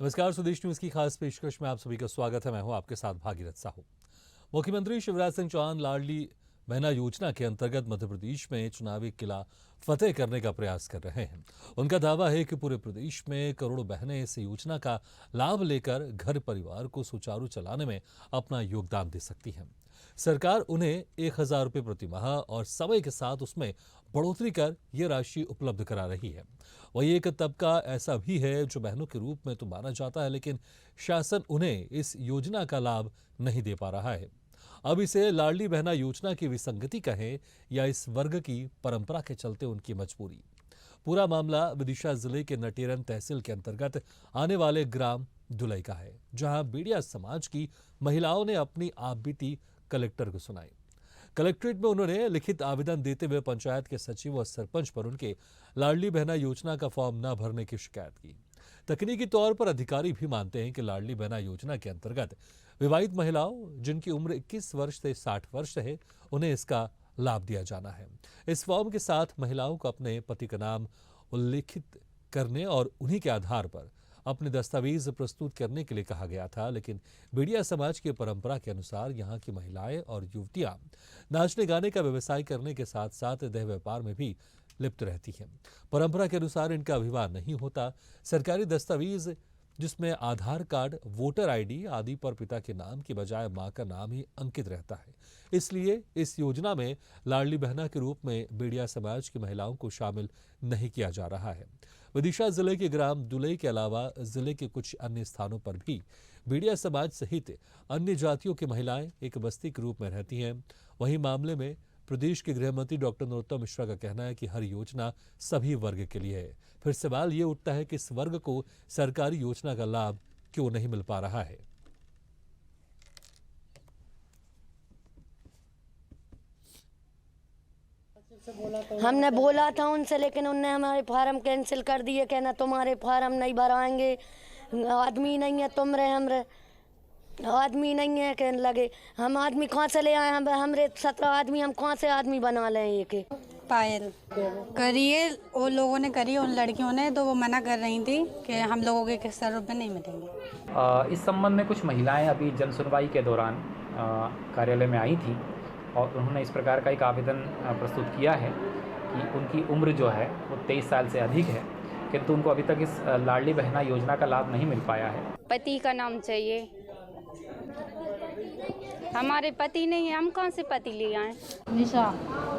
नमस्कार, स्वदेश न्यूज की खास पेशकश में आप सभी का स्वागत है। मैं हूं आपके साथ भागीरथ साहू। मुख्यमंत्री शिवराज सिंह चौहान लाडली बहना योजना के अंतर्गत मध्य प्रदेश में चुनावी किला फतेह करने का प्रयास कर रहे हैं। उनका दावा है कि पूरे प्रदेश में करोड़ों बहनें इस योजना का लाभ लेकर घर परिवार को सुचारू चलाने में अपना योगदान दे सकती हैं। सरकार उन्हें 1,000 रुपये प्रति माह और समय के साथ उसमें बढ़ोतरी कर ये राशि उपलब्ध करा रही है। वही एक तबका ऐसा भी है जो बहनों के रूप में तो माना जाता है, लेकिन शासन उन्हें इस योजना का लाभ नहीं दे पा रहा है। अब इसे लाडली बहना योजना की विसंगति कहें या इस वर्ग की परंपरा के चलते उनकी मजबूरी। पूरा मामला विदिशा जिले के नटेरन तहसील के अंतर्गत आने वाले ग्राम दुलई का है, जहां बेड़िया समाज की महिलाओं ने अपनी आपबीती कलेक्टर को सुनाई। कलेक्ट्रेट में उन्होंने लिखित आवेदन देते हुए पंचायत के सचिव और सरपंच पर उनके लाडली बहना योजना का फॉर्म न भरने की शिकायत की। तकनीकी तौर पर अधिकारी भी मानते हैं कि लाडली बहना योजना के अंतर्गत विवाहित महिलाओं जिनकी उम्र 21 वर्ष से 60 वर्ष है, उन्हें इसका लाभ दिया जाना है। इस फॉर्म के साथ महिलाओं को अपने पति का नाम उल्लेखित करने और उन्हीं के आधार पर अपने दस्तावेज प्रस्तुत करने के लिए कहा गया था, लेकिन बेड़िया समाज की परंपरा के अनुसार यहाँ की महिलाएं और युवतियां नाचने गाने का व्यवसाय करने के साथ साथ देह व्यापार में भी लिप्त रहती हैं। परंपरा के अनुसार इनका विवाह नहीं होता। सरकारी दस्तावेज जिसमें आधार कार्ड, वोटर आईडी आदि पर पिता के नाम की बजाय मां का नाम ही अंकित रहता है। इसलिए इस योजना में लाडली बहना के रूप में बेड़िया समाज की महिलाओं को शामिल नहीं किया जा रहा है। विदिशा जिले के ग्राम दुलई के अलावा जिले के कुछ अन्य स्थानों पर भी बेड़िया समाज सहित अन्य जातियों की महिलाएं एक बस्ती के रूप में रहती हैं। वहीं मामले में प्रदेश के गृह मंत्री डॉक्टर नरोत्तम मिश्रा का कहना है कि हर योजना सभी वर्ग के लिए है। फिर सवाल ये उठता है कि इस वर्ग को सरकारी योजना का लाभ क्यों नहीं मिल पा रहा है। हमने बोला था उनसे, लेकिन उनने हमारे फार्म कैंसिल कर दिए। कहना तुम्हारे फार्म नहीं भराएंगे, आदमी नहीं है, तुम रहे हम रहे, आदमी नहीं है। कहने लगे हम आदमी कहाँ से ले आए, हमरे 17 आदमी, हम कहाँ से आदमी बना लें। एक पायल करिए वो लोगों ने करी, उन लड़कियों ने, तो वो मना कर रही थी कि हम लोगों के 1,000 रुपये नहीं मिलेंगे। इस संबंध में कुछ महिलाएं अभी जन सुनवाई के दौरान कार्यालय में आई थी और उन्होंने इस प्रकार का एक आवेदन प्रस्तुत किया है कि उनकी उम्र जो है वो 23 साल से अधिक है, किंतु उनको अभी तक इस लाडली बहना योजना का लाभ नहीं मिल पाया है। पति का नाम चाहिए, हमारे पति नहीं है, हम कहाँ से पति ले आए। निशा,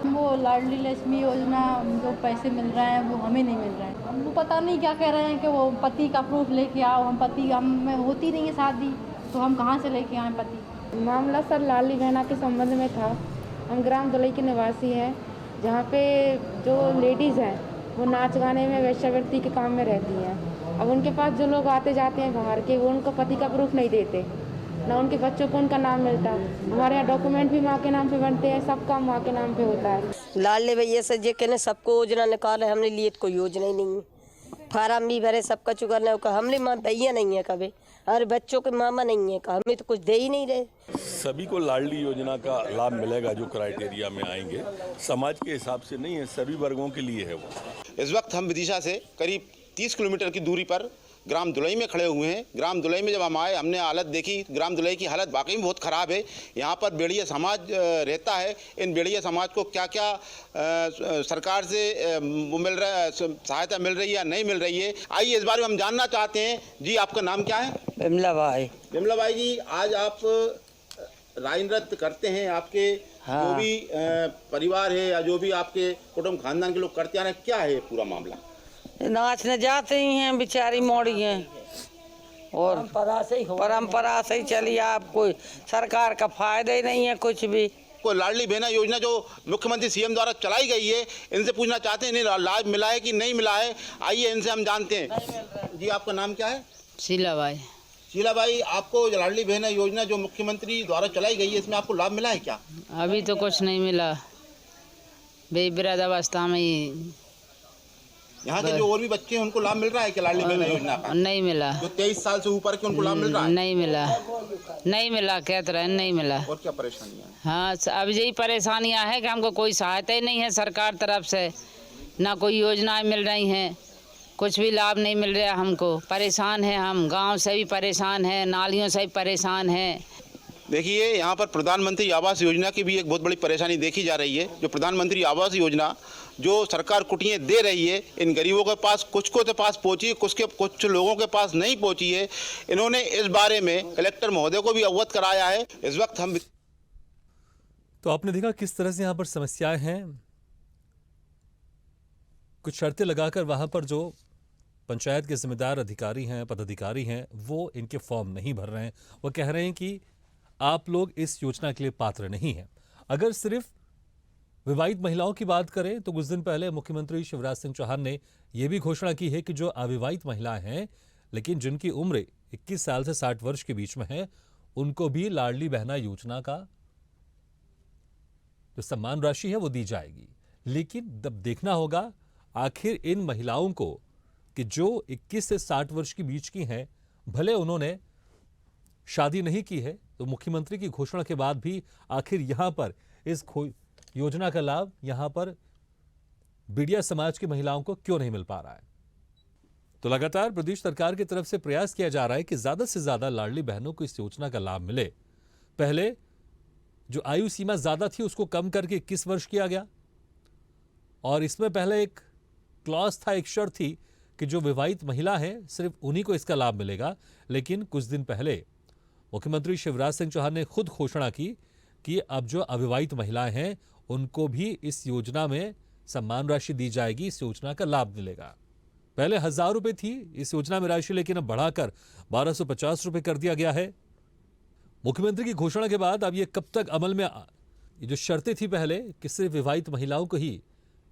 वो लाडली लक्ष्मी योजना जो पैसे मिल रहे हैं वो हमें नहीं मिल रहे हैं। वो पता नहीं क्या कह रहे हैं कि वो पति का प्रूफ लेके आओ। हम पति, हम होती नहीं है शादी, तो हम कहाँ से लेके आए पति। मामला सर लाडली बहना के संबंध में था। हम ग्राम दुलई के निवासी हैं, जहाँ पे जो लेडीज़ हैं वो नाच गाने में, वेश्यावृत्ति के काम में रहती हैं। अब उनके पास जो लोग आते जाते हैं बाहर के, वो उनको पति का प्रूफ नहीं देते, ना उनके बच्चों को उनका नाम मिलता। हमारे यहाँ डॉक्यूमेंट भी माँ के नाम पे बनते हैं, सब काम माँ के नाम पे होता है। लाडली भैया से जे कहने सबको योजना निकाले, हमने लिए कोई योजना ही नहीं है। फार्म भी भरे, सबका चुकाना है, हमने माँ भैया नहीं है कभी, और बच्चों के मामा नहीं है, हमें तो कुछ दे ही नहीं रहे। सभी को लाडली योजना का लाभ मिलेगा जो क्राइटेरिया में आएंगे, समाज के हिसाब से नहीं है, सभी वर्गों के लिए है वो। इस वक्त हम विदिशा से करीब 30 किलोमीटर की दूरी पर ग्राम दुलई में खड़े हुए हैं। ग्राम दुलई में जब हम आए, हमने हालत देखी। ग्राम दुलई की हालत वाकई में बहुत ख़राब है। यहाँ पर बेड़िया समाज रहता है। इन बेड़िया समाज को क्या क्या सरकार से वो मिल रहा है, सहायता मिल रही है या नहीं मिल रही है, आइए इस बारे में हम जानना चाहते हैं। जी, आपका नाम क्या है? विमला भाई। विमला भाई जी, आज आप राय नृत्य करते हैं, आपके जो भी परिवार है या जो भी आपके कुटुंब खानदान के लोग करते हैं, क्या है पूरा मामला? नाचने जाते ही हैं, बेचारी मोड़ी हैं और परंपरा से ही चली। आप कोई सरकार का फायदा ही नहीं है कुछ भी। कोई लाडली बहना योजना जो मुख्यमंत्री सीएम द्वारा चलाई गई है, इनसे पूछना चाहते हैं इन्हें लाभ मिला है कि नहीं मिला है। आइए इनसे हम जानते हैं। जी, आपका नाम क्या है? शीला भाई। शीला भाई, आपको लाडली बहना योजना जो मुख्यमंत्री द्वारा चलाई गई है, इसमें आपको लाभ मिला है क्या? अभी तो कुछ नहीं मिला, वृद्धावस्था में ही। यहाँ के जो और भी बच्चे हैं उनको लाभ मिल रहा है क्या लाडली बहना योजना का? नहीं मिला। जो 23 साल से ऊपर के उनको लाभ मिल रहा है? नहीं मिला, नहीं मिला, कहते रहे नहीं मिला। और क्या परेशानियाँ? हाँ, अब यही परेशानियाँ हैं कि हमको कोई सहायता ही नहीं है सरकार तरफ से, ना कोई योजनाएं मिल रही हैं। कुछ भी लाभ नहीं मिल रहा हमको। परेशान है हम, गांव से भी परेशान है, नालियों से भी परेशान है। देखिए, यहाँ पर प्रधानमंत्री आवास योजना की भी एक बहुत बड़ी परेशानी देखी जा रही है। जो प्रधानमंत्री आवास योजना जो सरकार कुटियाँ दे रही है, इन गरीबों के पास कुछ को तो पास पहुँची, कुछ लोगों के पास नहीं पहुँची है। इन्होंने इस बारे में कलेक्टर महोदय को भी अवगत कराया है। इस वक्त हम तो आपने देखा किस तरह से यहाँ पर समस्याएं हैं। कुछ शर्तें लगाकर वहां पर जो पंचायत के जिम्मेदार अधिकारी हैं, पदाधिकारी हैं, वो इनके फॉर्म नहीं भर रहे हैं। वो कह रहे हैं कि आप लोग इस योजना के लिए पात्र नहीं हैं। अगर सिर्फ विवाहित महिलाओं की बात करें तो कुछ दिन पहले मुख्यमंत्री शिवराज सिंह चौहान ने यह भी घोषणा की है कि जो अविवाहित महिलाएं हैं लेकिन जिनकी उम्र 21 साल से 60 वर्ष के बीच में है, उनको भी लाडली बहना योजना का जो सम्मान राशि है वो दी जाएगी। लेकिन तब देखना होगा आखिर इन महिलाओं को कि जो 21 से 60 वर्ष के बीच की हैं, भले उन्होंने शादी नहीं की है, तो मुख्यमंत्री की घोषणा के बाद भी आखिर यहां पर इस योजना का लाभ यहां पर बिडिया समाज की महिलाओं को क्यों नहीं मिल पा रहा है। तो लगातार प्रदेश सरकार की तरफ से प्रयास किया जा रहा है कि ज्यादा से ज्यादा लाडली बहनों को इस योजना का लाभ मिले। पहले जो आयु सीमा ज्यादा थी उसको कम करके 21 वर्ष किया गया, और इसमें पहले एक क्लॉज था, एक शर्त थी कि जो विवाहित महिला है सिर्फ उन्हीं को इसका लाभ मिलेगा। लेकिन कुछ दिन पहले मुख्यमंत्री शिवराज सिंह चौहान ने खुद घोषणा की कि अब जो अविवाहित महिलाएं हैं उनको भी इस योजना में सम्मान राशि दी जाएगी, इस योजना का लाभ मिलेगा। पहले 1000 रुपए थी इस योजना में राशि, लेकिन अब बढ़ाकर 1250 रुपए कर दिया गया है। मुख्यमंत्री की घोषणा के बाद अब ये कब तक अमल में, ये जो शर्तें थी पहले कि सिर्फ विवाहित महिलाओं को ही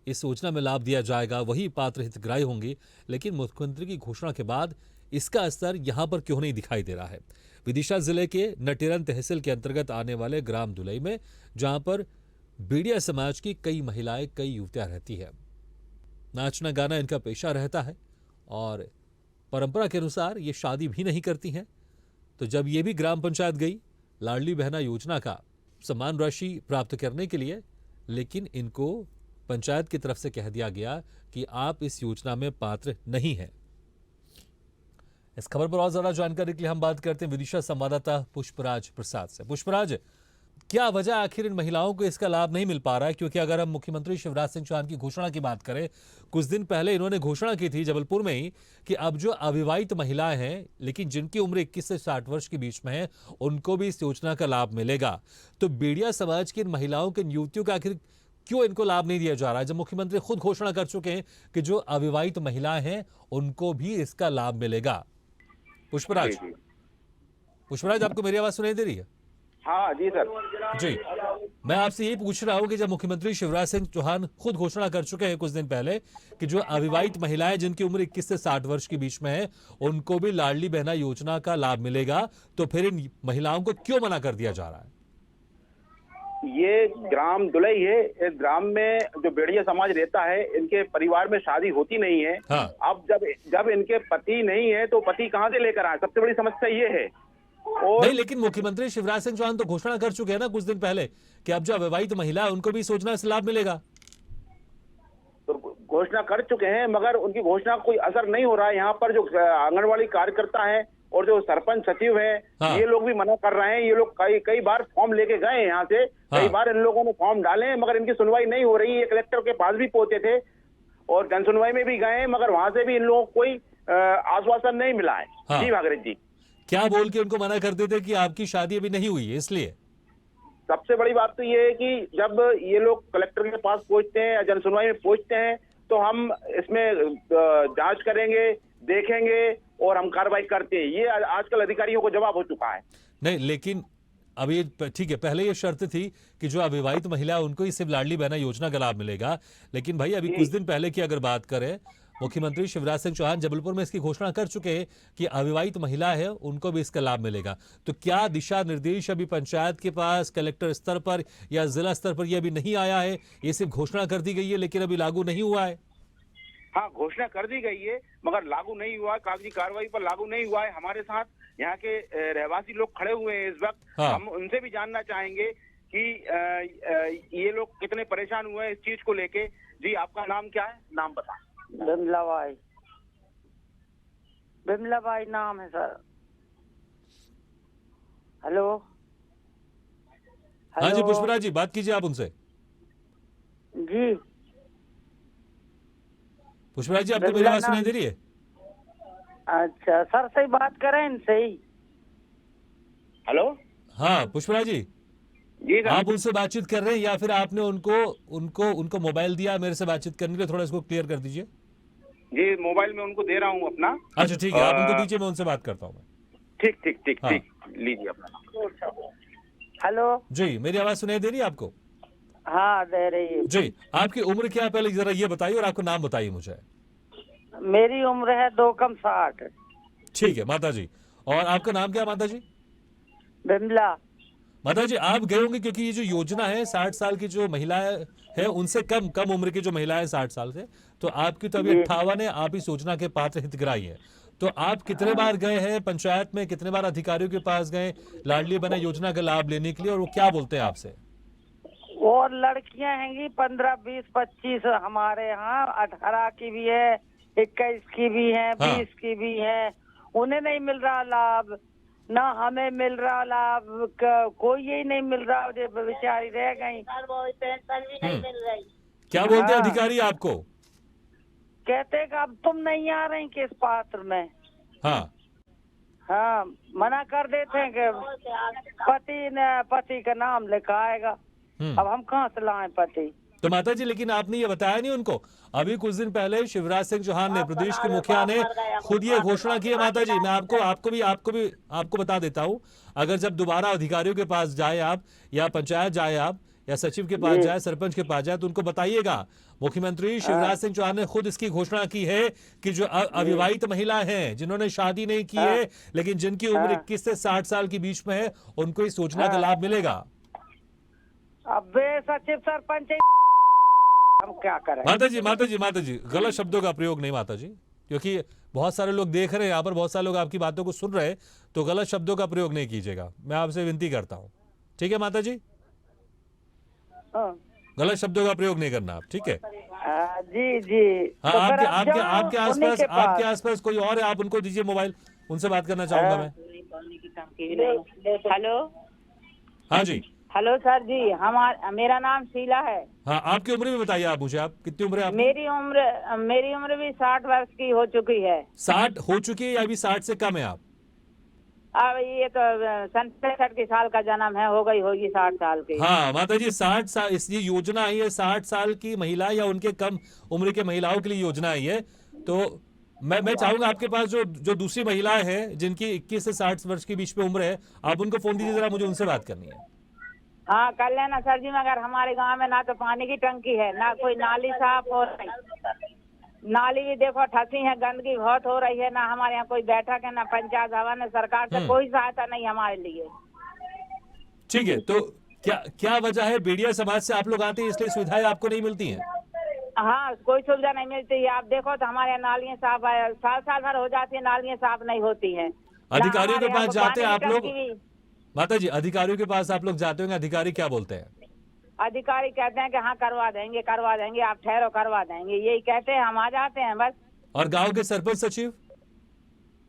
इस योजना में लाभ दिया जाएगा, वही पात्र हितग्राही होंगे, लेकिन मुख्यमंत्री की घोषणा के बाद इसका असर यहां पर क्यों नहीं दिखाई दे रहा है। विदिशा जिले के नटेरन तहसील के अंतर्गत आने वाले ग्राम दुलई में, जहां पर बिडिया समाज की कई महिलाएं, कई युवतियां रहती है, नाचना गाना इनका पेशा रहता है और परंपरा के अनुसार ये शादी भी नहीं करती हैं। तो जब ये भी ग्राम पंचायत गई लाडली बहना योजना का सम्मान राशि प्राप्त करने के लिए, लेकिन इनको पंचायत की तरफ से कह दिया गया कि आप इस योजना में पात्र नहीं हैं। इस खबर पर और ज्यादा जानकारी के लिए हम बात करते हैं विदिशा संवाददाता पुष्पराज प्रसाद से। पुष्पराज, क्या वजह आखिर इन महिलाओं को इसका लाभ नहीं मिल पा रहा है? क्योंकि अगर हम मुख्यमंत्री शिवराज सिंह चौहान की घोषणा की बात करें, कुछ दिन पहले इन्होंने घोषणा की थी जबलपुर में ही कि अब जो अविवाहित महिलाएं हैं लेकिन जिनकी उम्र 21 से 60 वर्ष के बीच में है, उनको भी इस योजना का लाभ मिलेगा। तो बिडिया समाज की इन महिलाओं के, युवतियों का आखिर क्यों इनको लाभ नहीं दिया जा रहा है, जब मुख्यमंत्री खुद घोषणा कर चुके हैं कि जो अविवाहित महिलाएं हैं उनको भी इसका लाभ मिलेगा? पुष्पराज, आपको मेरी आवाज सुनाई दे रही है? हाँ जी सर। जी, मैं आपसे यही पूछ रहा हूं कि जब मुख्यमंत्री शिवराज सिंह चौहान खुद घोषणा कर चुके हैं कुछ दिन पहले कि जो अविवाहित महिलाएं जिनकी उम्र 21 से 60 वर्ष के बीच में है उनको भी लाडली बहना योजना का लाभ मिलेगा, तो फिर इन महिलाओं को क्यों मना कर दिया जा रहा है? ये ग्राम दुलई है। इस ग्राम में जो बेड़िया समाज रहता है, इनके परिवार में शादी होती नहीं है। हाँ। अब जब इनके पति नहीं है तो पति कहाँ से लेकर आए? सबसे बड़ी समस्या ये है। और नहीं, लेकिन मुख्यमंत्री शिवराज सिंह चौहान तो घोषणा कर चुके हैं ना कुछ दिन पहले कि अब जो अविवाहित महिला है उनको भी इस योजना से लाभ मिलेगा। तो घोषणा कर चुके हैं, मगर उनकी घोषणा कोई असर नहीं हो रहा है। यहाँ पर जो आंगनवाड़ी कार्यकर्ता है और जो सरपंच सचिव है, हाँ। ये लोग भी मना कर रहे हैं। ये लोग कई बार फॉर्म लेके गए हैं यहाँ से, हाँ। कई बार इन लोगों ने फॉर्म डाले हैं, मगर इनकी सुनवाई नहीं हो रही है। कलेक्टर के पास भी पहुंचे थे और जन सुनवाई में भी गए हैं, मगर वहां से भी इन लोगों को कोई आश्वासन नहीं मिला है। हाँ। जी भागीरथ जी, क्या बोल के उनको मना कर देते कि आपकी शादी अभी नहीं हुई है इसलिए? सबसे बड़ी बात तो ये है कि जब ये लोग कलेक्टर के पास पहुंचते हैं या जन सुनवाई में पहुंचते हैं तो हम इसमें जांच करेंगे, देखेंगे और हम कार्रवाई करते हैं। ये आजकल अधिकारियों को जवाब हो चुका है। नहीं, लेकिन अब ये ठीक है, पहले ये शर्त थी कि जो अविवाहित महिला उनको ही सिर्फ लाडली बहना योजना का लाभ मिलेगा, लेकिन भाई अभी कुछ दिन पहले की अगर बात करें, मुख्यमंत्री शिवराज सिंह चौहान जबलपुर में इसकी घोषणा कर चुके हैं कि अविवाहित महिला है उनको भी इसका लाभ मिलेगा। तो क्या दिशा निर्देश अभी पंचायत के पास, कलेक्टर स्तर पर या जिला स्तर पर ये अभी नहीं आया है? ये सिर्फ घोषणा कर दी गई है लेकिन अभी लागू नहीं हुआ है? हाँ, घोषणा कर दी गई है मगर लागू नहीं हुआ, कागजी कार्रवाई पर लागू नहीं हुआ है। हमारे साथ यहाँ के रहवासी लोग खड़े हुए हैं इस वक्त। हाँ। हम उनसे भी जानना चाहेंगे कि ये लोग कितने परेशान हुए हैं इस चीज को लेके। जी, आपका नाम क्या है? नाम बता। धुंधला भाई। बिमला बाई नाम है सर। हेलो हाँ जी पुष्पराज जी, बात कीजिए आप उनसे। जी पुष्पराज जी, आपको मेरी आवाज सुनाई दे रही है? अच्छा सर, सही बात करें इनसे ही। हेलो हाँ पुष्पराज जी, जी सर। आप उनसे बातचीत कर रहे हैं या फिर आपने उनको उनको उनको मोबाइल दिया मेरे से बातचीत करने के लिए? थोड़ा इसको क्लियर कर दीजिए। जी मोबाइल में उनको दे रहा हूँ अपना। अच्छा ठीक है, आप उनको दीजिए, मैं उनसे बात करता हूँ। ठीक ठीक ठीक हाँ। ठीक, लीजिए अपना। हेलो जी, मेरी आवाज सुनाई दे रही है आपको? हाँ दे रही है। जी, आपकी उम्र क्या है पहले जरा ये बताइए, और आपका नाम बताइए मुझे। मेरी उम्र है 2 कम 60। ठीक है माता जी, और आपका नाम क्या है माता जी? बिमला। माता जी, आप गए होंगे क्योंकि ये जो योजना है 60 साल की जो महिलाएं है उनसे कम कम उम्र की जो महिलाएं 60 साल से, तो आपकी तो अभी 58 है, आप इस योजना के पात्र हितग्राही हैं। तो आप कितने बार गए हैं पंचायत में, कितने बार अधिकारियों के पास गए लाडली बहना योजना का लाभ लेने के लिए, और वो क्या बोलते हैं आपसे? और लड़कियां हैंगी 15, 20, 25 हमारे यहाँ, 18 की भी है, 21 की भी है, 20 की भी है। उन्हें नहीं मिल रहा लाभ, ना हमें मिल रहा लाभ, कोई यही नहीं मिल रहा, बेचारी रह गई। पेंशन भी नहीं मिल रही। क्या बोलते हैं अधिकारी आपको? कहते हैं कि अब तुम नहीं आ रही किस पात्र में। हाँ हाँ, मना कर देते हैं कि पति का नाम लिखा आएगा। अब हम कहाँ से लाएं पति? तो माता जी, लेकिन आपने ये बताया नहीं उनको? अभी कुछ दिन पहले शिवराज सिंह चौहान ने, प्रदेश के मुखिया ने खुद ये घोषणा की है माता जी। मैं आपको बता देता हूँ, अगर जब दोबारा अधिकारियों के पास जाए आप, या पंचायत जाए आप, या सचिव के पास जाए, सरपंच के पास जाए, तो उनको बताइएगा मुख्यमंत्री शिवराज सिंह चौहान ने खुद इसकी घोषणा की है कि जो अविवाहित महिला हैं, जिन्होंने शादी नहीं की है लेकिन जिनकी उम्र 21 से 60 साल के बीच में है, उनको इस योजना का लाभ मिलेगा। अब सचिव सरपंच हम क्या करें? माता जी, गलत शब्दों का प्रयोग नहीं माता जी, क्योंकि बहुत सारे लोग देख रहे हैं यहाँ पर, बहुत सारे लोग आपकी बातों को सुन रहे हैं, तो गलत शब्दों का प्रयोग नहीं कीजिएगा, मैं आपसे विनती करता हूँ। ठीक है माता जी, गलत शब्दों का प्रयोग नहीं करना आप, ठीक है? जी जी। हाँ, तो आपके आसपास कोई और है, आप उनको दीजिए मोबाइल, उनसे बात करना चाहूंगा मैं। हेलो हाँ जी। हेलो सर जी, मेरा नाम शीला है। हाँ, आपकी उम्र भी बताइए आप मुझे, आप कितनी उम्र है आपकी? मेरी उम्र भी 60 वर्ष की हो चुकी है। 60 हो चुकी है या अभी 60 से कम है आप? अब ये तो 67 की साल का जन्म है, हो गई होगी 60 साल की। हाँ माता जी, 60 साल ये योजना आई है, 60 साल की महिला या उनके कम उम्र के महिलाओं के लिए योजना आई है। तो मैं चाहूंगा आपके पास जो दूसरी महिलाएं हैं जिनकी 21 से 60 वर्ष के बीच में उम्र है, आप उनको फोन दीजिए जरा, मुझे उनसे बात करनी है। हाँ कर लेना सर जी, मगर हमारे गांव में ना तो पानी की टंकी है, ना कोई नाली साफ हो रही, नाली भी देखो ठसी है, गंदगी बहुत हो रही है, ना हमारे यहाँ कोई बैठक है, ना पंचायत भवन है, सरकार से कोई सहायता नहीं हमारे लिए। ठीक है, तो क्या वजह है? बेड़िया समाज से आप लोग आते हैं इसलिए सुविधाएं आपको नहीं मिलती हैं? हाँ, कोई सुविधा नहीं मिलती है। आप देखो तो हमारे यहाँ नालियाँ साफ साल भर हो जाती है, नालियाँ साफ नहीं होती है। अधिकारियों के पास जाते हैं आप लोग माता जी, अधिकारियों के पास आप लोग जाते होंगे, अधिकारी क्या बोलते हैं? अधिकारी कहते हैं कि हाँ करवा देंगे, आप ठहरो करवा देंगे, यही कहते हैं, हम आ जाते हैं बस। और गांव के सरपंच सचिव?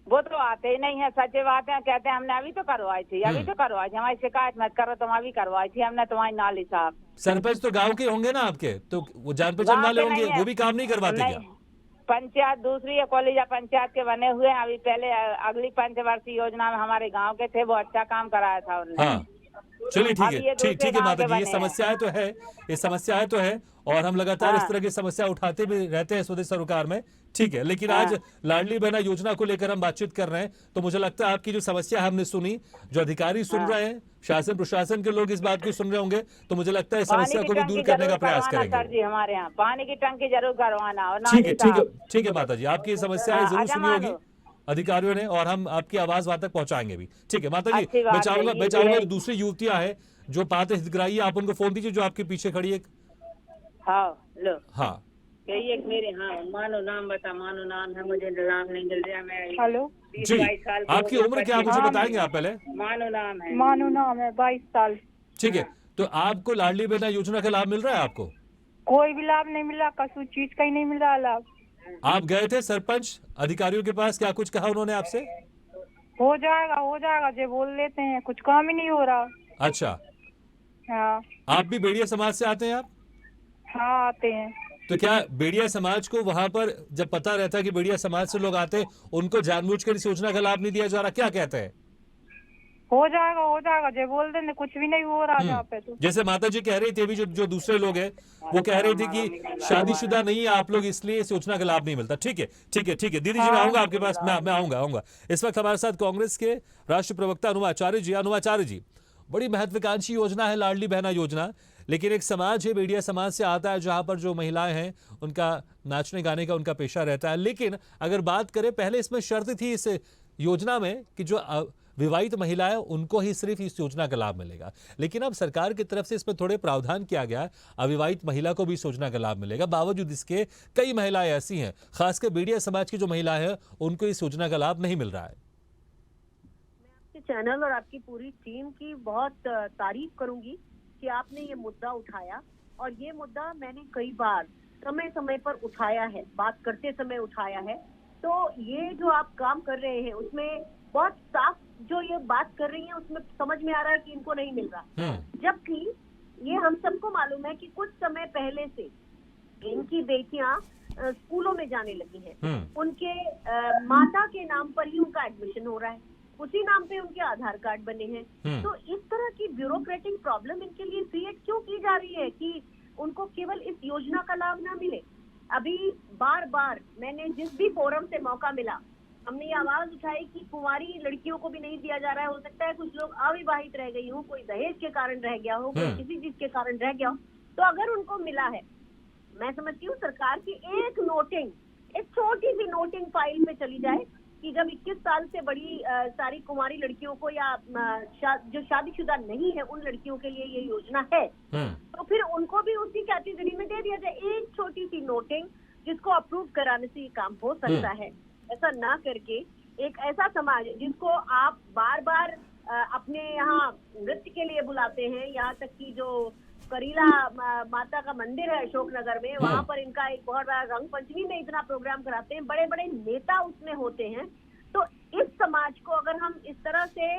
वो तो आते ही नहीं है। सचिव आते हैं, कहते हैं हमने अभी तो करवाई थी, हमारी शिकायत मत करो, तुम अभी करवाई थी हमने तुम्हारी नाली साफ। सरपंच तो गाँव के होंगे ना आपके, तो वो जान पहचान वाले होंगे, वो भी काम नहीं करवाते क्या? पंचायत दूसरी है, कॉलेज पंचायत के बने हुए हैं। अभी पहले अगली पंचवर्षीय योजना में हमारे गांव के थे, वो अच्छा काम कराया था उन्होंने। हाँ, चलिए ठीक है माता जी, ये समस्याएं तो है और हम लगातार इस तरह की समस्या उठाते भी रहते हैं स्वदेश सरकार में, ठीक है। लेकिन आज लाडली बहना योजना को लेकर हम बातचीत कर रहे हैं, तो मुझे लगता है आपकी जो समस्या हमने सुनी, जो अधिकारी सुन रहे हैं, शासन प्रशासन के लोग इस बात को सुन रहे होंगे, तो मुझे लगता है इस समस्या को भी दूर करने का प्रयास करेंगे। सर जी, हमारे यहाँ पानी की टंकी जरूर करवाना। ठीक है माता जी, आपकी ये समस्याएं जरूर सुनी होगी अधिकारियों ने, और हम आपकी आवाज वहां तक पहुंचाएंगे भी। ठीक है माता जी, मैं चाहूंगा दूसरी युवतियां हैं जो पात्र हितग्राही, आप उनको फोन दीजिए, जो आपके पीछे खड़ी है। हाँ एक मेरे, मानो नाम बता, मानो नाम है, मुझे नाम नहीं मिल रहा। मैं हेलो जी, आपकी उम्र क्या मुझे बताएंगे आप पहले? मानो नाम है 22 साल। ठीक है, तो आपको लाडली बहना योजना का लाभ मिल रहा है? आपको कोई भी लाभ नहीं मिल रहा, कसू चीज का ही नहीं मिल रहा लाभ। आप गए थे सरपंच अधिकारियों के पास, क्या कुछ कहा उन्होंने आपसे? हो जाएगा जो बोल लेते हैं, कुछ काम ही नहीं हो रहा। अच्छा, हाँ। आप भी बेड़िया समाज से आते हैं आप? हाँ आते हैं। तो क्या बेड़िया समाज को वहां पर जब पता रहता है कि बेड़िया समाज से लोग आते हैं, उनको जानबूझकर इस योजना का लाभ नहीं दिया जा रहा, क्या कहते हैं? हो जाएगा जो बोल देंगे, कुछ भी नहीं हो रहा यहाँ पे तो। जैसे माता जी कह रही थी अभी, जो दूसरे लोग हैं वो कह रहे थे कि शादीशुदा नहीं है आप लोग, इसलिए इस योजना का लाभ नहीं मिलता। ठीक है दीदी जी, मैं आऊंगा आपके पास, मैं आऊंगा। इस वक्त हमारे साथ कांग्रेस के राष्ट्रीय प्रवक्ता अनुमाचार्य जी। बड़ी महत्वाकांक्षी योजना है लाडली बहना योजना, लेकिन एक समाज है, बेड़िया समाज से आता है, जहां पर जो महिलाएं हैं उनका नाचने गाने का उनका पेशा रहता है। लेकिन अगर बात करें, पहले इसमें शर्त थी इस योजना में कि जो विवाहित महिलाएं उनको ही सिर्फ इस योजना का लाभ मिलेगा, लेकिन अब सरकार की तरफ से इसमें थोड़े प्रावधान किया गया है, अविवाहित महिला को भी इस योजना का लाभ मिलेगा। बावजूद इसके कई महिलाएं ऐसी हैं, खासकर बेड़िया समाज की जो महिलाएं हैं, उनको इस योजना का लाभ नहीं मिल रहा है। मैं आपके चैनल और आपकी पूरी टीम की बहुत तारीफ करूंगी कि आपने ये मुद्दा उठाया, और ये मुद्दा मैंने कई बार समय समय पर उठाया है, बात करते समय उठाया है। तो ये जो आप काम कर रहे हैं उसमें बहुत साफ जो ये बात कर रही है उसमें समझ में आ रहा है कि इनको नहीं मिल रहा, जबकि ये हम सबको मालूम है कि कुछ समय पहले से इनकी बेटियां स्कूलों में जाने लगी हैं, उनके माता के नाम पर ही उनका एडमिशन हो रहा है, उसी नाम पे उनके आधार कार्ड बने हैं। तो इस तरह की ब्यूरोक्रेटिक प्रॉब्लम इनके लिए क्रिएट क्यों की जा रही है कि उनको केवल इस योजना का लाभ ना मिले? अभी बार बार मैंने जिस भी फोरम से मौका मिला, हमने ये आवाज उठाई कि कुंवारी लड़कियों को भी नहीं दिया जा रहा है। हो सकता है कुछ लोग अविवाहित रह गई हो, कोई दहेज के कारण रह गया हो, कोई किसी चीज के कारण रह गया हो, तो अगर उनको मिला है, मैं समझती हूँ सरकार की एक नोटिंग, एक छोटी सी नोटिंग फाइल में चली जाए कि जब 21 साल से बड़ी सारी कुंवारी लड़कियों को या जो शादीशुदा नहीं है उन लड़कियों के लिए ये योजना है, तो फिर उनको भी उसी कैटेगरी में दे दिया जाए। एक छोटी सी नोटिंग जिसको अप्रूव कराने से ये काम हो सकता है। ऐसा ना करके एक ऐसा समाज जिसको आप बार बार अपने यहाँ नृत्य के लिए बुलाते हैं, यहाँ तक कि जो करीला माता का मंदिर है अशोकनगर में, वहाँ पर इनका एक बहुत बड़ा रंग पंचमी में इतना प्रोग्राम कराते हैं, बड़े बड़े नेता उसमें होते हैं। तो इस समाज को अगर हम इस तरह से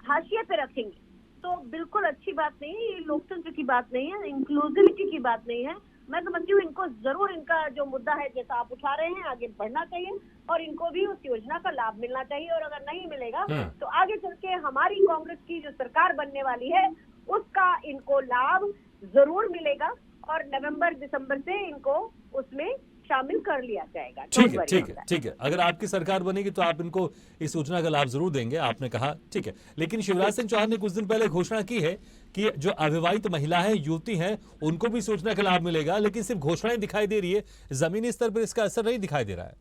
हाशिए पे रखेंगे तो बिल्कुल अच्छी बात नहीं है, ये लोकतंत्र की बात नहीं है, इंक्लूसिविटी की बात नहीं है। मैं समझती हूँ इनको जरूर इनका जो मुद्दा है जैसा आप उठा रहे हैं आगे बढ़ना चाहिए और इनको भी उस योजना का लाभ मिलना चाहिए, और अगर नहीं मिलेगा तो आगे चल के हमारी कांग्रेस की जो सरकार बनने वाली है उसका इनको लाभ जरूर मिलेगा, और नवंबर दिसंबर से इनको उसमें शामिल कर लिया जाएगा। ठीक है। अगर आपकी सरकार बनेगी तो आप इनको इस योजना का लाभ जरूर देंगे, आपने कहा, ठीक है। लेकिन शिवराज सिंह चौहान ने कुछ दिन पहले घोषणा की है कि जो अविवाहित महिला है, युवती हैं, उनको भी इस योजना का लाभ मिलेगा, लेकिन सिर्फ घोषणाएं दिखाई दे रही है, जमीनी स्तर पर इसका असर नहीं दिखाई दे रहा है।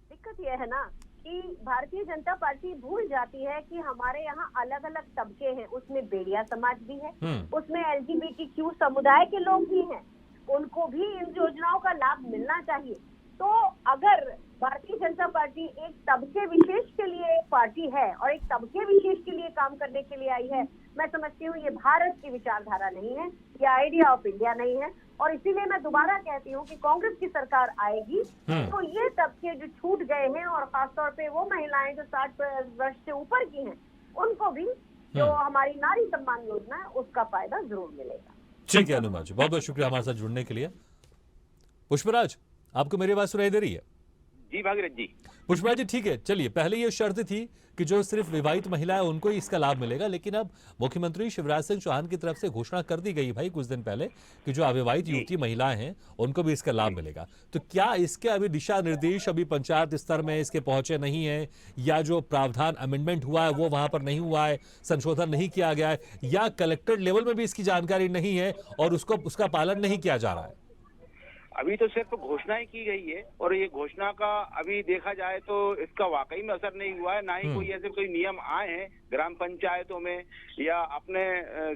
दिक्कत यह है ना कि भारतीय जनता पार्टी भूल जाती है कि हमारे यहाँ अलग अलग तबके हैं, उसमें बेड़िया समाज भी है, उसमें LGBTQ समुदाय के लोग भी हैं, उनको भी इन योजनाओं का लाभ मिलना चाहिए। तो अगर भारतीय जनता पार्टी एक तबके विशेष के लिए एक पार्टी है और एक तबके विशेष के लिए काम करने के लिए आई है, मैं समझती हूँ ये भारत की विचारधारा नहीं है, ये आइडिया ऑफ इंडिया नहीं है। और इसीलिए मैं दोबारा कहती हूँ कि कांग्रेस की सरकार आएगी तो ये तबके जो छूट गए हैं, और खासतौर पे वो महिलाएं जो 60 वर्ष से ऊपर की हैं, उनको भी जो हमारी नारी सम्मान योजना है उसका फायदा जरूर मिलेगा। ठीक है अनुमा जी, बहुत बहुत शुक्रिया हमारे साथ जुड़ने के लिए। पुष्पराज, आपको मेरी बात सुनाई दे रही है? जी भागीरथ जी। पुष्पराज जी, ठीक है, चलिए, पहले ये शर्त थी कि जो सिर्फ विवाहित महिला है उनको ही इसका लाभ मिलेगा, लेकिन अब मुख्यमंत्री शिवराज सिंह चौहान की तरफ से घोषणा कर दी गई भाई कुछ दिन पहले कि जो अविवाहित युवती महिलाएं हैं उनको भी इसका लाभ मिलेगा। तो क्या इसके अभी दिशा निर्देश अभी पंचायत स्तर में इसके पहुंचे नहीं है, या जो प्रावधान अमेंडमेंट हुआ है वो वहां पर नहीं हुआ है, संशोधन नहीं किया गया है, या कलेक्टर लेवल में भी इसकी जानकारी नहीं है और उसका पालन नहीं किया जा रहा है? अभी तो सिर्फ घोषणाएं की गई है, और ये घोषणा का अभी देखा जाए तो इसका वाकई में असर नहीं हुआ है, ना ही कोई ऐसे कोई नियम आए हैं ग्राम पंचायतों में या अपने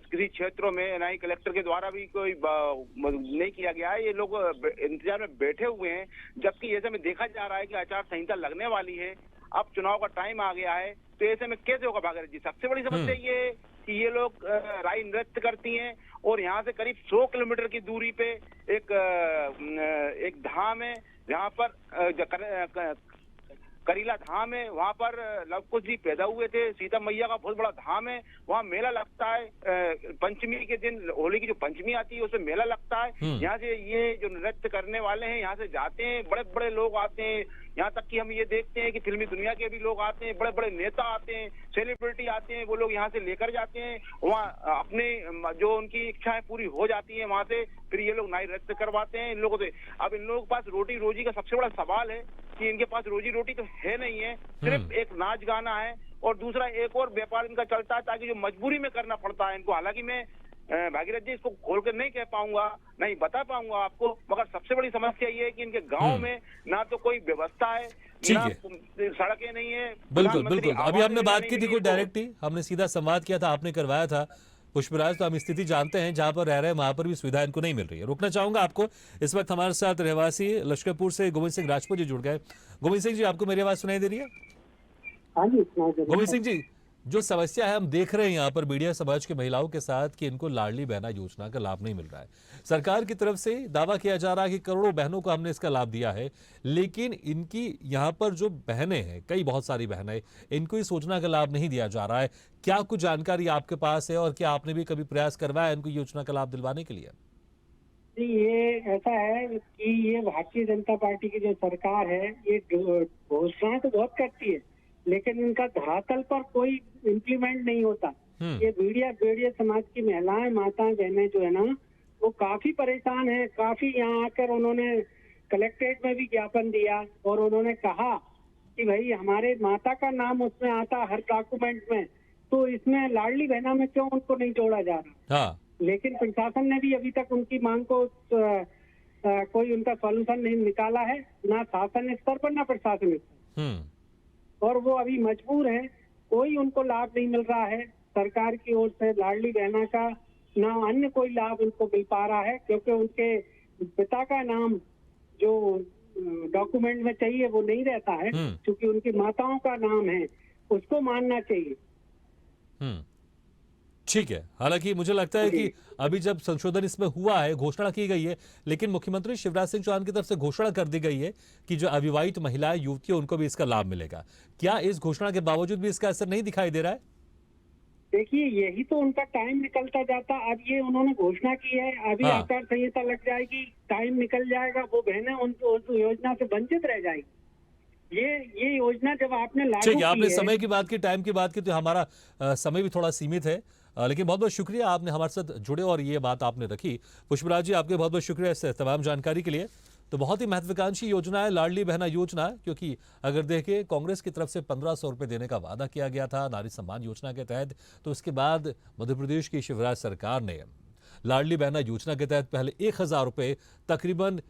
किसी क्षेत्रों में, ना ही कलेक्टर के द्वारा भी कोई नहीं किया गया है। ये लोग इंतजार में बैठे हुए हैं, जबकि ऐसे में देखा जा रहा है कि आचार संहिता लगने वाली है, अब चुनाव का टाइम आ गया है, तो ऐसे में कैसे होगा भागीरथ जी? सबसे बड़ी समस्या ये कि ये लोग राई नृत्य करती हैं, और यहाँ से करीब 100 किलोमीटर की दूरी पे एक धाम है जहाँ पर करीला धाम है, वहाँ पर लव कुश जी पैदा हुए थे, सीता मैया का बहुत बड़ा धाम है, वहाँ मेला लगता है। पंचमी के दिन, होली की जो पंचमी आती है उसमें मेला लगता है। यहाँ से ये जो नृत्य करने वाले हैं यहाँ से जाते हैं, बड़े बड़े लोग आते हैं, यहाँ तक कि हम ये देखते हैं कि फिल्मी दुनिया के भी लोग आते हैं, बड़े बड़े नेता आते हैं, सेलिब्रिटी आते हैं, वो लोग यहाँ से लेकर जाते हैं, वहाँ अपने जो उनकी इच्छाएं पूरी हो जाती हैं वहाँ से, फिर ये लोग नाई नृत्य करवाते हैं इन लोगों से। अब इन लोगों के पास रोटी रोजी का सबसे बड़ा सवाल है कि इनके पास रोजी रोटी तो है नहीं है, सिर्फ एक नाच गाना है और दूसरा एक और व्यापार इनका चलता है ताकि जो मजबूरी में करना पड़ता है इनको। हालांकि मैं भागीरथ जी इसको खोल कर नहीं कह पाऊंगा, नहीं बता पाऊंगा आपको, मगर सबसे बड़ी समस्या ये है कि इनके गांव में ना तो कोई व्यवस्था है, ना सड़कें नहीं है। बिल्कुल बिल्कुल, अभी हमने बात की थी कोई डायरेक्ट ही, हमने सीधा संवाद किया था, आपने करवाया था पुष्पराज, तो हम स्थिति जानते हैं जहां पर रह रहे हैं वहां पर भी सुविधा इनको नहीं मिल रही है। रोकना चाहूंगा आपको, इस वक्त हमारे साथ रहवासी लश्करपुर से गोविंद सिंह राजपूत जी जुड़ गए। गोविंद सिंह जी, आपको मेरी आवाज सुनाई दे रही है? हाँ जी। गोविंद सिंह जी, जो समस्या है हम देख रहे हैं यहाँ पर मीडिया समाज की महिलाओं के साथ कि इनको लाडली बहना योजना का लाभ नहीं मिल रहा है। सरकार की तरफ से दावा किया जा रहा है कि करोड़ों बहनों को हमने इसका लाभ दिया है, लेकिन इनकी यहाँ पर जो बहनें हैं, कई बहुत सारी बहनें, इनको इस योजना का लाभ नहीं दिया जा रहा है। क्या कुछ जानकारी आपके पास है और क्या आपने भी कभी प्रयास करवाया इनको योजना का लाभ दिलवाने के लिए? जी, ये ऐसा है कि ये भारतीय जनता पार्टी की जो सरकार है ये घोषणा तो बहुत करती है, लेकिन इनका धरातल पर कोई इम्प्लीमेंट नहीं होता। ये भेड़िया समाज की महिलाएं, माताएं, बहनें जो है ना, वो काफी परेशान है। काफी यहाँ आकर उन्होंने कलेक्ट्रेट में भी ज्ञापन दिया और उन्होंने कहा कि भाई हमारे माता का नाम उसमें आता हर डॉक्यूमेंट में, तो इसमें लाडली बहना में क्यों उनको नहीं जोड़ा जा रहा। लेकिन प्रशासन ने भी अभी तक उनकी मांग को कोई उनका सॉल्यूशन नहीं निकाला है, ना शासन स्तर पर ना प्रशासन स्तर, और वो अभी मजबूर है। कोई उनको लाभ नहीं मिल रहा है सरकार की ओर से लाडली बहना का, ना अन्य कोई लाभ उनको मिल पा रहा है, क्योंकि उनके पिता का नाम जो डॉक्यूमेंट में चाहिए वो नहीं रहता है, क्योंकि उनकी माताओं का नाम है, उसको मानना चाहिए। ठीक है, हालांकि मुझे लगता है कि अभी जब संशोधन इसमें हुआ है, घोषणा की गई है, लेकिन मुख्यमंत्री शिवराज सिंह चौहान की तरफ से घोषणा कर दी गई है कि जो अविवाहित महिलाएं, युवतियां, उनको भी इसका लाभ मिलेगा। क्या इस घोषणा के बावजूद भी इसका असर नहीं दिखाई दे रहा है? देखिए, यही तो उनका टाइम निकलता जाता। अब ये उन्होंने घोषणा की है, अभी आचार संहिता लग जाएगी, टाइम निकल जाएगा, वो बहनें उस योजना से वंचित रह जाएगी। ये योजना जब आपने लागू की, आपने समय की बात की, टाइम की बात की, तो हमारा समय भी थोड़ा सीमित है, लेकिन बहुत बहुत शुक्रिया आपने हमारे साथ जुड़े और ये बात आपने रखी। पुष्पराज जी, आपके बहुत बहुत शुक्रिया इस तमाम जानकारी के लिए। तो बहुत ही महत्वाकांक्षी योजना है लाडली बहना योजना, क्योंकि अगर देखें कांग्रेस की तरफ से 1500 रुपये देने का वादा किया गया था नारी सम्मान योजना के तहत, तो उसके बाद मध्य प्रदेश की शिवराज सरकार ने लाडली बहना योजना के तहत पहले 1000 रुपये तकरीबन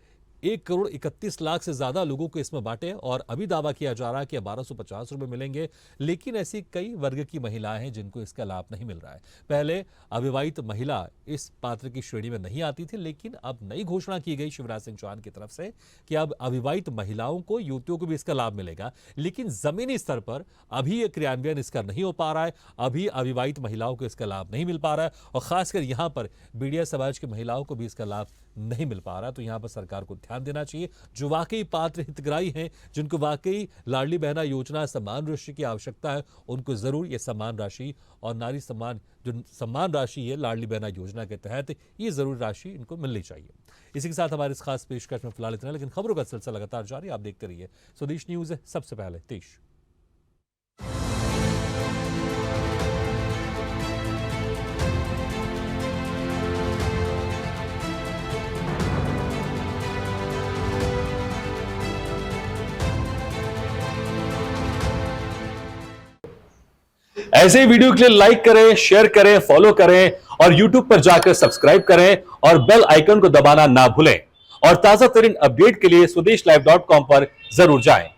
1 करोड़ 31 लाख से ज्यादा लोगों को इसमें बांटे, और अभी दावा किया जा रहा है कि 1250 रुपये मिलेंगे। लेकिन ऐसी कई वर्ग की महिलाएं हैं जिनको इसका लाभ नहीं मिल रहा है। पहले अविवाहित महिला इस पात्र की श्रेणी में नहीं आती थी, लेकिन अब नई घोषणा की गई शिवराज सिंह चौहान की तरफ से कि अब अविवाहित महिलाओं को, युवतियों को भी इसका लाभ मिलेगा। लेकिन जमीनी स्तर पर अभी ये क्रियान्वयन इसका नहीं हो पा रहा है, अभी अविवाहित महिलाओं को इसका लाभ नहीं मिल पा रहा है, और खासकर यहाँ पर बीड़िया समाज की महिलाओं को भी इसका लाभ नहीं मिल पा रहा। तो यहाँ पर सरकार को ध्यान देना चाहिए, जो वाकई पात्र हितग्राही हैं, जिनको वाकई लाडली बहना योजना सम्मान राशि की आवश्यकता है, उनको जरूर ये सम्मान राशि और नारी सम्मान, जो सम्मान राशि है लाडली बहना योजना के तहत, ये जरूर राशि इनको मिलनी चाहिए। इसी के साथ हमारे इस खास पेशकश में फिलहाल इतना, लेकिन खबरों का सिलसिला लगातार जारी, आप देखते रहिए स्वदेश न्यूज। सबसे पहले देश। ऐसे ही वीडियो के लिए लाइक करें, शेयर करें, फॉलो करें और YouTube पर जाकर सब्सक्राइब करें और बेल आइकन को दबाना ना भूलें। और ताजा तरीन अपडेट के लिए स्वदेशलाइव.com पर जरूर जाएं।